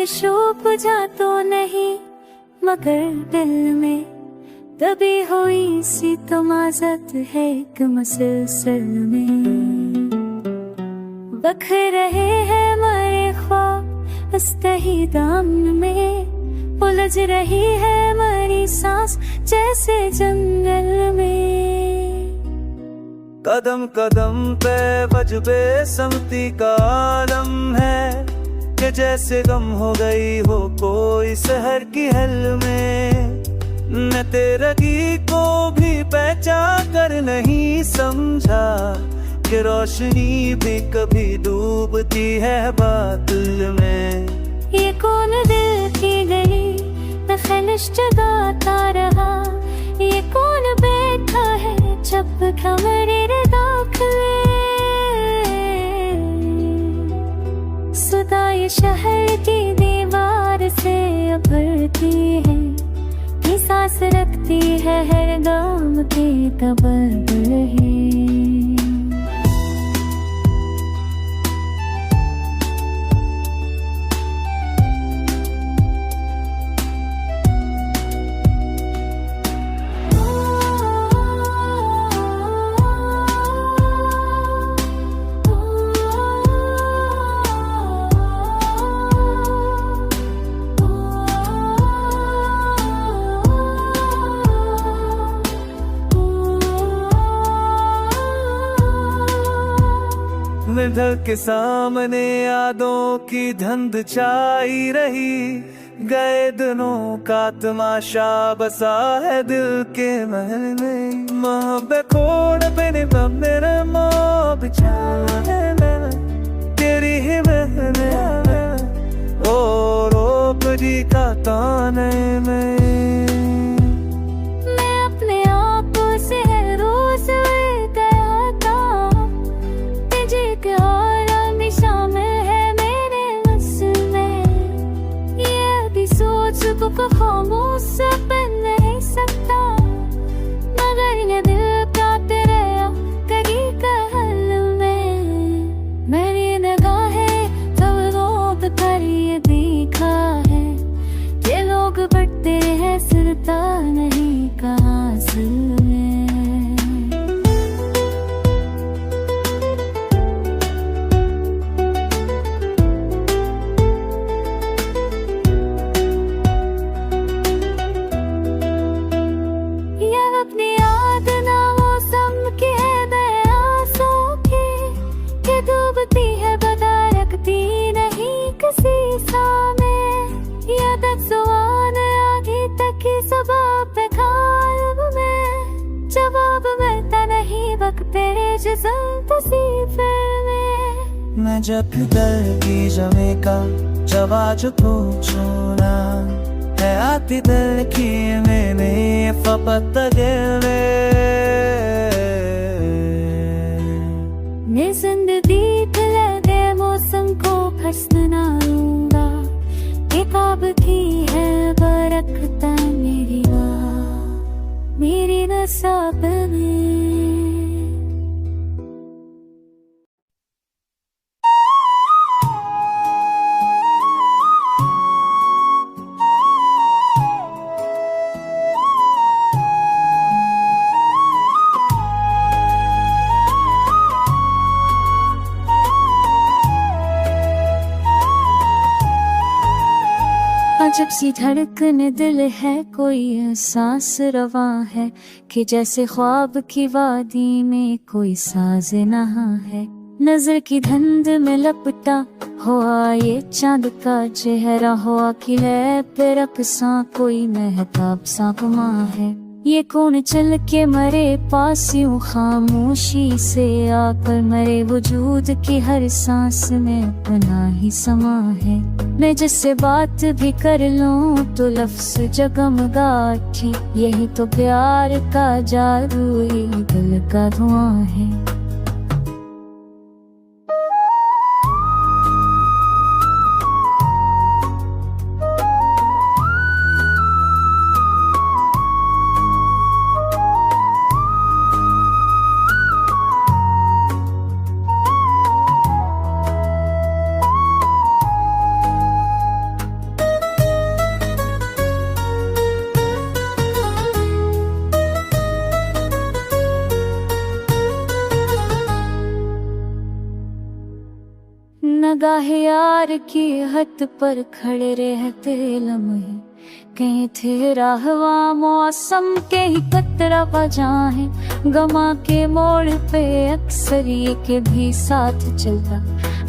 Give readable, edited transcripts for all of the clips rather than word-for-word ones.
बुझा तो नहीं मगर दिल में दबी हुई सी तमाज़त है एक मुसलसल में। बख रहे हैं मरे ख्वाब इस तही दामन में, उलझ रही है मरी सांस जैसे जंगल में। कदम कदम पे वजबे समती का आलम है कि जैसे गम हो गई हो कोई शहर की हल में। मैं तेरगी को भी पहचान कर नहीं समझा कि रोशनी भी कभी डूबती है बादल में। ये कौन दिल की गली मैं ख्वाहिश जगाता रहा, ये कौन बैठा है जब कमरे दाखिले। सुधा ये शहर की दीवार से उभरती है कि सांस रखती है हर गाम के तबदल है। निधर के सामने यादों की धुंध छाई रही, गए दिनों का तमाशा बसा है दिल के महल में। मोहब्बत खोड़ पे मेरा मोह बिछाना है तेरी ही महल ओ रोक जी का ताने में। को खामोश बन नहीं सकता मगर ये दिल का तेरे करी कहल में। मेरी निगाहें तब रोक कर ये देखा है कि लोग बढ़ते हैं सिरता नहीं कहाँ से। मैं जब दर की जमे का जवाब पूछो ना है आती दिल की मैंने फपत दिल मैं जिंदगी लगे मौसम को फंस ना लूंगा। किताब की है बरकता मेरी मेरी नसाब में। अजब सी धड़कन दिल है कोई एहसास रवा है कि जैसे ख्वाब की वादी में कोई साज नहा है। नजर की धुंध में लपटा हुआ ये चांद का चेहरा हुआ कि है पे रक्सा कोई महताब सा गुमा है। ये कौन चल के मरे पास यूं खामोशी से आकर मरे वजूद की हर सांस में अपना ही समा है। मैं जिससे बात भी कर लूं तो लफ्ज़ जगमगाती, यही तो प्यार का जादू ही दिल का धुआं है। निगाहे यार की हद पर खड़े रहते लम्हे, कहीं थे राहवा मौसम के ही कतरा बजा है। गमा के मोड़ पे अक्सर ये के भी साथ चलता,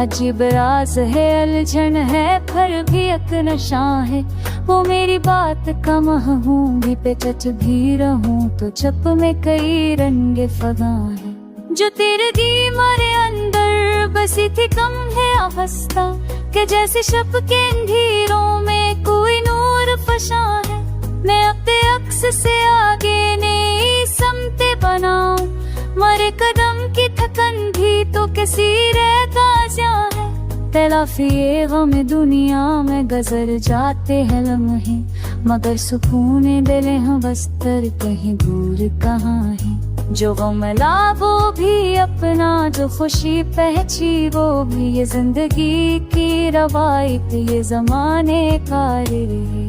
अजीब राज है अलझन है पर भी एक नशा है। वो मेरी बात का महूँ भी पे टच भी रहूं तो चप में कई रंगे फदा है। जो तेरे दी मारे अंदर बसी थी कम है अवस्था, के जैसे शब के अंधेरों में कोई नूर फशा है। मैं अपने अक्स से आगे नहीं समते बनाऊं, मरे कदम की थकन भी तो कैसी रहता जा है। तलाफी गम दुनिया में गुजर जाते हैं लम्हे, मगर सुकून दिल है बस्तर कहीं दूर कहाँ है। जो गम ला वो भी अपना, जो खुशी पहची वो भी, ये जिंदगी की रवायत ये जमाने का रहे।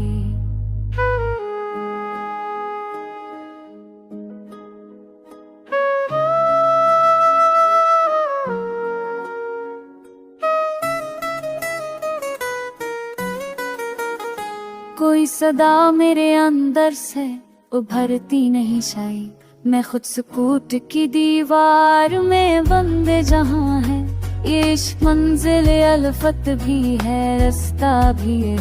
कोई सदा मेरे अंदर से उभरती नहीं शायद, मैं खुद सुकूत की दीवार में बंद जहां है। ये इश्क मंजिल अलफत भी है रास्ता भी है,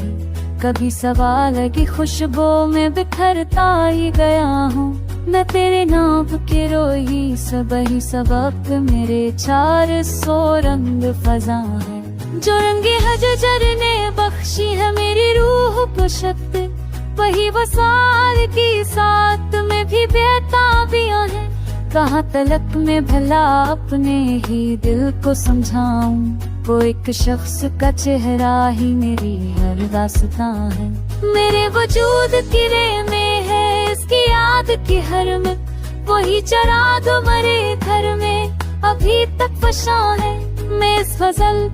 कभी सवाल की खुशबू में बिखरता ही गया हूँ। मैं तेरे नाम के रोही सब ही सबक मेरे 400 रंग फजा है। जो रंगे हजर ने बख्शी है मेरी रूह को शक्ति, वही वसाल की साथ में भी बेताबियां है। कहाँ तलक में भला अपने ही दिल को समझाऊं, वो एक शख्स का चेहरा ही मेरी हर दास्तां है। मेरे वजूद किले में है इसकी याद की हर में, वही चराग मरे घर में अभी तक फशा है। मैं इस फजल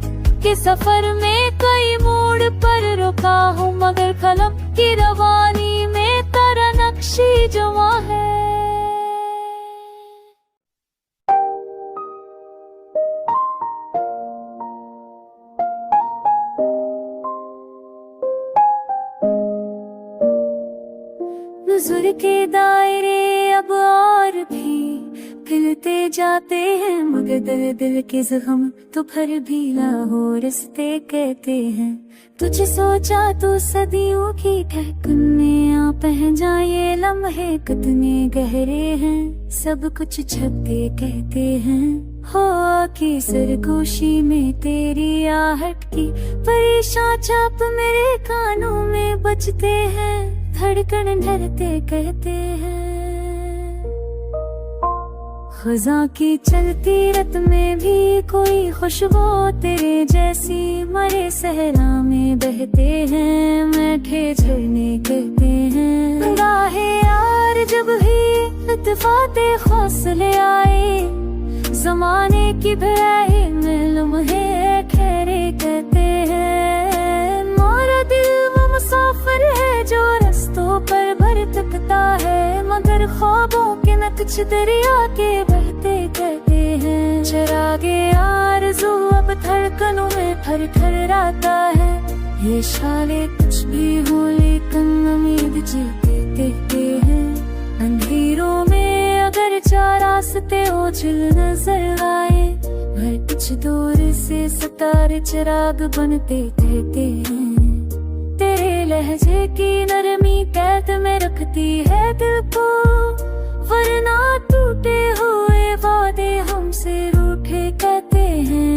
के सफर में कई मोड़ पर रुका हूँ, मगर कलम की रवानी में तेरा नक्शी जवा है। नज़र के दायरे अब और भी खिलते जाते हैं, मगर दिल के जख्म तो फिर भी लाहौर रिश्ते कहते हैं। तुझे सोचा तो सदियों की ठहकन में आ पह जाए, ये लम्हे कितने गहरे हैं सब कुछ छपते कहते हैं। हो की सरगोशी में तेरी आहट की परेशान छाप मेरे कानों में बजते हैं, धड़कन धरते कहते हैं। खज़ां की चलती रत में भी कोई खुशबू तेरे जैसी, मरे सहरा में बहते हैं मीठे झरने कहते हैं। गाहे यार जब ही इत्तेफाते हौसले आए, जमाने की भराई में लम्हे ठहरे कहते हैं। मोरा दिल वो मुसाफिर है जो रस्तों पर भटकता है, मगर ख्वाबों के नक्श दरिया के बहते कहते हैं। चरागे आरज़ू अब धड़कनों में थर थराता है, ये शाले कुछ भी हो लेकिन उम्मीद जीते कहते हैं। अंधेरों में अगर 4 रास्ते ओझल नजर आए, हर कुछ दूर से सितारे चिराग बनते कहते हैं। तेरे लहजे की नरमी कैद में रखती है दिल को, वरना टूटे हुए वादे हमसे रूठे कहते हैं।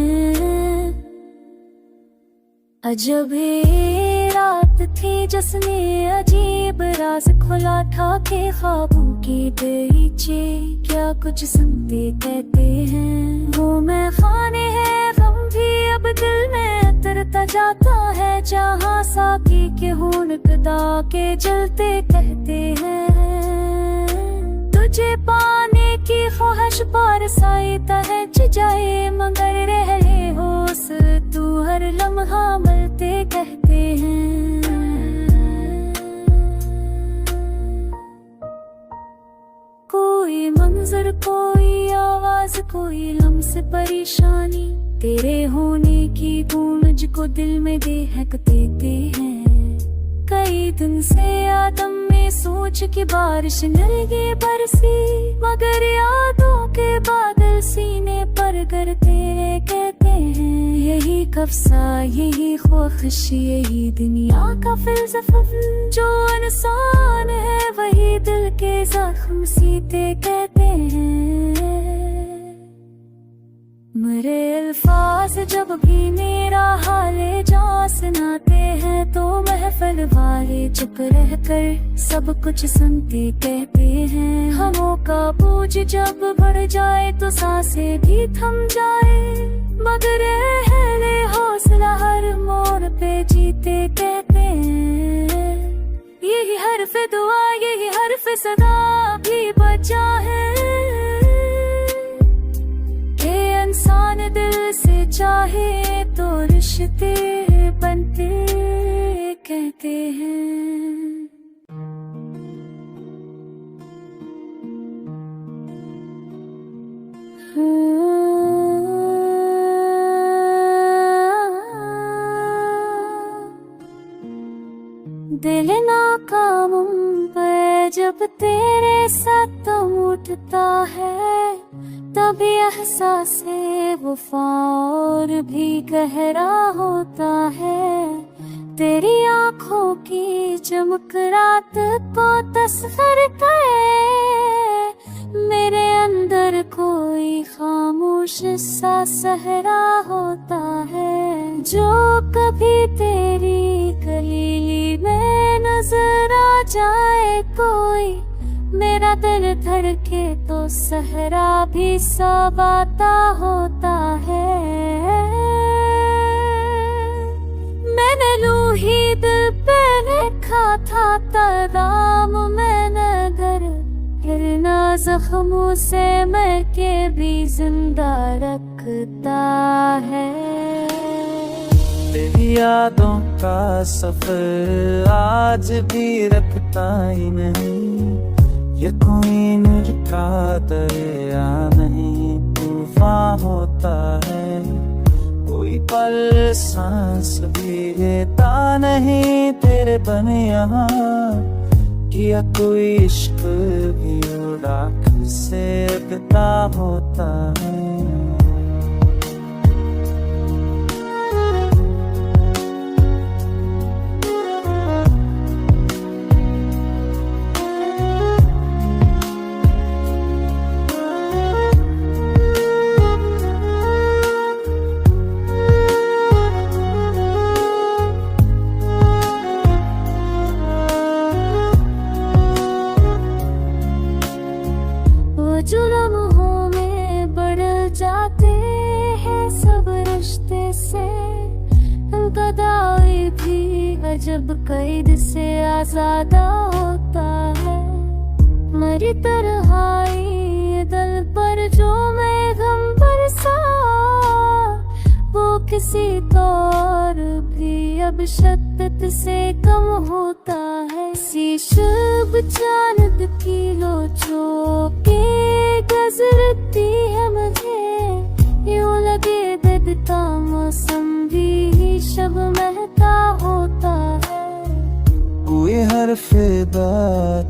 अजब ये रात थी जिसने अजीब राज खुला था के ख्वाबों के दरीचे क्या कुछ सुनते कहते हैं। वो मैं खाने है गम भी अब दिल में उतरता जाता है, जहाँ साकी के हून कदा के जलते कहते हैं। तुझे पाने की ख्वाहिश बरसाई तहज जाए, मगर रहे होश तू हर लम्हा मिलते कहते हैं। कोई मंजर कोई आवाज आवाज कोई हमसे परेशानी, तेरे होने की गूंज को दिल में दहक देते हैं। कई दिन से आदम में सोच के बारिश नलगे बरसी, मगर यादों के बादल सीने पर गिरते कहते हैं यही कब्सा, यही ख्वाहिश, यही दुनिया का फिलसफा। जो इंसान है वही दिल के जख्म सीते कहते हैं। मेरे अल्फाज जब भी मेरा हाले जा सुनाते हैं, तो महफिल वाले चुप रहकर सब कुछ सुनते कहते हैं। हमों का बोझ जब बढ़ जाए तो सांसें भी थम जाए, मगर अहले हौसला हर मोड़ पे जीते कहते हैं। यही हर्फ दुआ, यही हर्फ सदा भी बचा है, इंसान दिल से चाहे तो रिश्ते बनते कहते हैं। दिल नाकाम पे जब तेरे साथ तुम उठता है, तभी एहसासे वफा और भी गहरा होता है। तेरी आँखों की चमक रात को तस्वर करे, मेरे अंदर कोई खामोश सा सहरा होता है। जो कभी तेरी कलीली में नजर आ जाए कोई, मेरा दिल धड़के तो सहरा भी सबाता होता है। मैंने लूही दिल पे लिखा था तराम, मैंने घर गिरना जख्मों से मैं के भी जिंदा रखता है। तेरी यादों का सफर आज भी रखता ही नहीं, ये कोई नूर का दरिया नहीं, तूफान होता है। कोई पल सांस भी लेता नहीं तेरे बन यहाँ, किया कोई इश्क भी उड़ा से अगता होता है। जो लम्हों में बढ़ जाते हैं सब रिश्ते से, गदाई भी अजब कैद से आजाद होता है। मरी तरहाई दिल पर जो मैं गम बरसा, वो किसी तौर भी अब शिद्दत से कम होता है। सी शुभ चांद की लो के गुजरती है मुझे, यूं लगे दिखता मौसम भी शब महता होता है। कोई हर्फ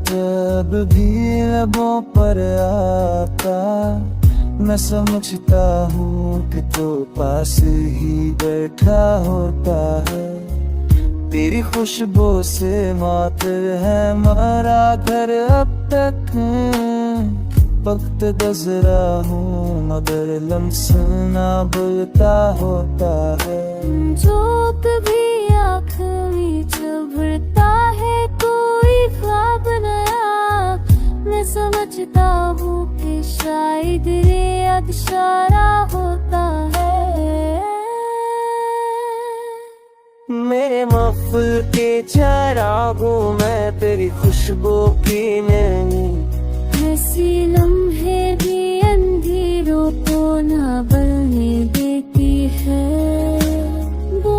जब भी लबों पर आता, मैं समझता हूँ कि तो पास ही बैठा होता है। तेरी खुशबू से मातर है मरा घर अब तक, वक्त दजरा हूँ मगर लम्स ना बोलता होता है। जो कभी आखिरी चुभता है कोई ख्वाब नया, मैं समझता हूँ कि शायद ये इशारा होता है। मेरे महफिल के चरागों में तेरी खुशबू की नहीं, ऐसी लम्हे भी अंधेरों को न बलने देती है। वो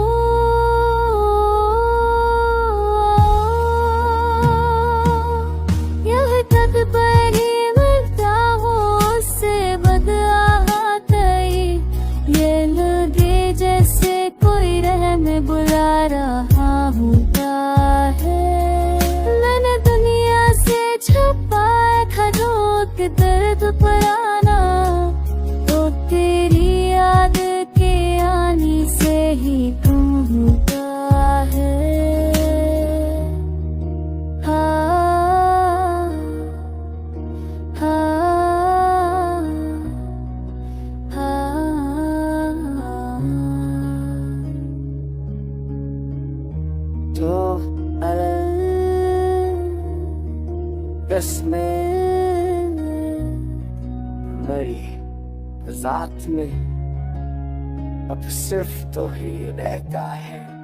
यह तक पर ही मिलता हो उससे बदला आपस में मेरी जात में अब सिर्फ तो ही रहता है।